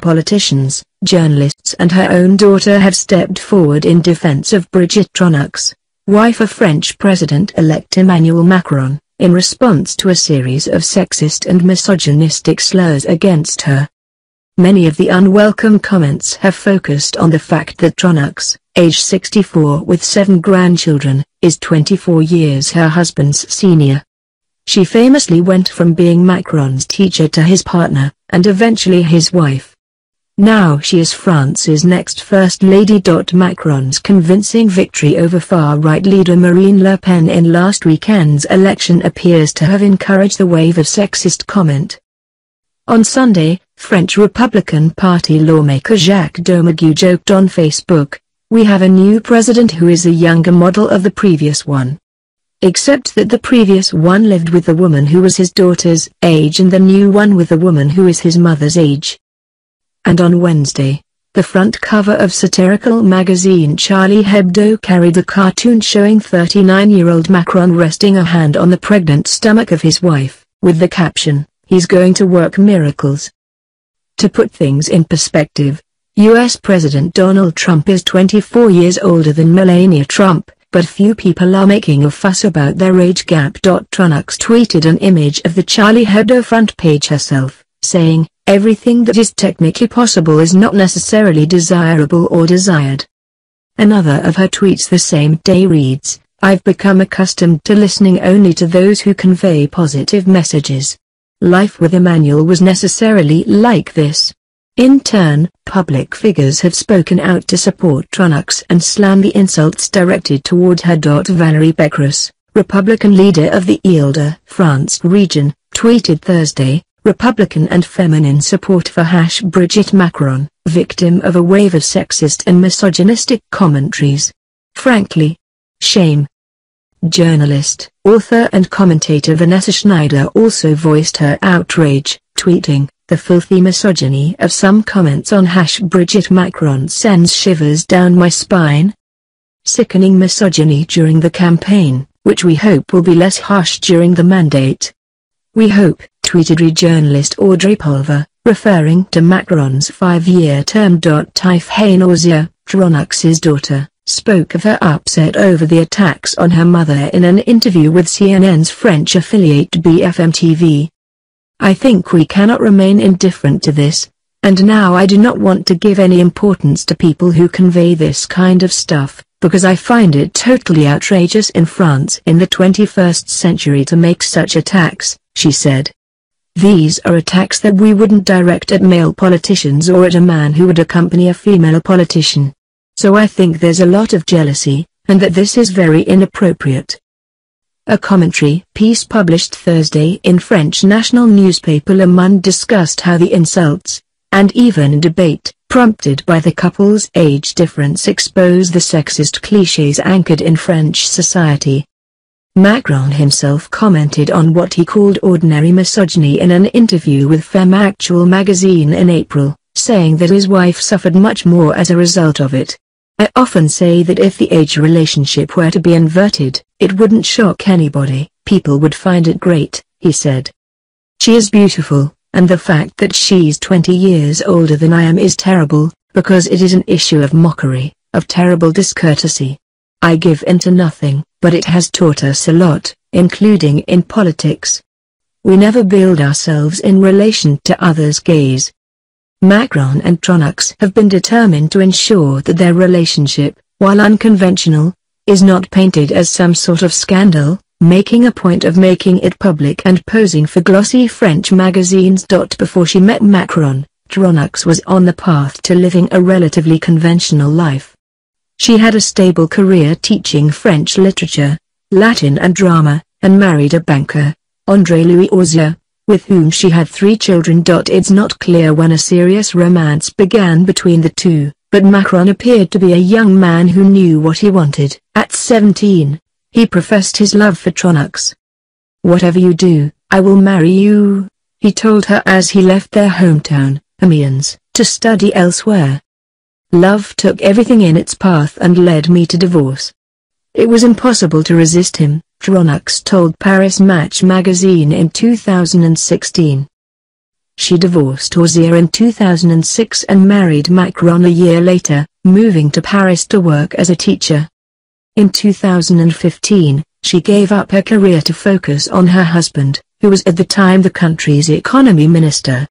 politicians, journalists and her own daughter have stepped forward in defense of Brigitte Trogneux, wife of French President-elect Emmanuel Macron, in response to a series of sexist and misogynistic slurs against her. Many of the unwelcome comments have focused on the fact that Trogneux, age 64 with 7 grandchildren, is 24 years her husband's senior. She famously went from being Macron's teacher to his partner, and eventually his wife. Now she is France's next First Lady. Macron's convincing victory over far-right leader Marine Le Pen in last weekend's election appears to have encouraged the wave of sexist comment. On Sunday, French Republican Party lawmaker Jacques Domergue joked on Facebook, "We have a new president who is a younger model of the previous one. Except that the previous one lived with the woman who was his daughter's age and the new one with the woman who is his mother's age." And on Wednesday, the front cover of satirical magazine Charlie Hebdo carried a cartoon showing 39-year-old Macron resting a hand on the pregnant stomach of his wife, with the caption, "He's going to work miracles." To put things in perspective, U.S. President Donald Trump is 24 years older than Melania Trump, but few people are making a fuss about their age gap. Trogneux tweeted an image of the Charlie Hebdo front page herself, saying, "Everything that is technically possible is not necessarily desirable or desired." Another of her tweets the same day reads, "I've become accustomed to listening only to those who convey positive messages. Life with Emmanuel was necessarily like this." In turn, public figures have spoken out to support Trogneux and slam the insults directed toward her. Valérie Pécresse, Republican leader of the Île-de-France region, tweeted Thursday, "Republican and feminine support for Brigitte Macron, victim of a wave of sexist and misogynistic commentaries. Frankly, shame." Journalist, author and commentator Vanessa Schneider also voiced her outrage, tweeting, "The filthy misogyny of some comments on Brigitte Macron sends shivers down my spine. Sickening misogyny during the campaign, which we hope will be less harsh during the mandate. We hope," tweeted journalist Audrey Pulver, referring to Macron's 5-year term. Tifhanesia, Trogneux's daughter, spoke of her upset over the attacks on her mother in an interview with CNN's French affiliate BFM TV. "I think we cannot remain indifferent to this, and now I do not want to give any importance to people who convey this kind of stuff, because I find it totally outrageous in France in the 21st century to make such attacks," she said. "These are attacks that we wouldn't direct at male politicians or at a man who would accompany a female politician. So I think there's a lot of jealousy, and that this is very inappropriate." A commentary piece published Thursday in French national newspaper Le Monde discussed how the insults, and even debate, prompted by the couple's age difference expose the sexist clichés anchored in French society. Macron himself commented on what he called ordinary misogyny in an interview with Femme Actuelle magazine in April, saying that his wife suffered much more as a result of it. "I often say that if the age relationship were to be inverted, it wouldn't shock anybody, people would find it great," he said. "She is beautiful, and the fact that she's 20 years older than I am is terrible, because it is an issue of mockery, of terrible discourtesy. I give in to nothing, but it has taught us a lot, including in politics. We never build ourselves in relation to others' gaze." Macron and Trogneux have been determined to ensure that their relationship, while unconventional, is not painted as some sort of scandal, making a point of making it public and posing for glossy French magazines. Before she met Macron, Trogneux was on the path to living a relatively conventional life. She had a stable career teaching French literature, Latin and drama, and married a banker, André-Louis Auzier, with whom she had 3 children. It's not clear when a serious romance began between the two, but Macron appeared to be a young man who knew what he wanted. At 17, he professed his love for Trogneux. "Whatever you do, I will marry you," he told her as he left their hometown, Amiens, to study elsewhere. "Love took everything in its path and led me to divorce. It was impossible to resist him," Trogneux told Paris Match magazine in 2016. She divorced Hozier in 2006 and married Macron a year later, moving to Paris to work as a teacher. In 2015, she gave up her career to focus on her husband, who was at the time the country's economy minister.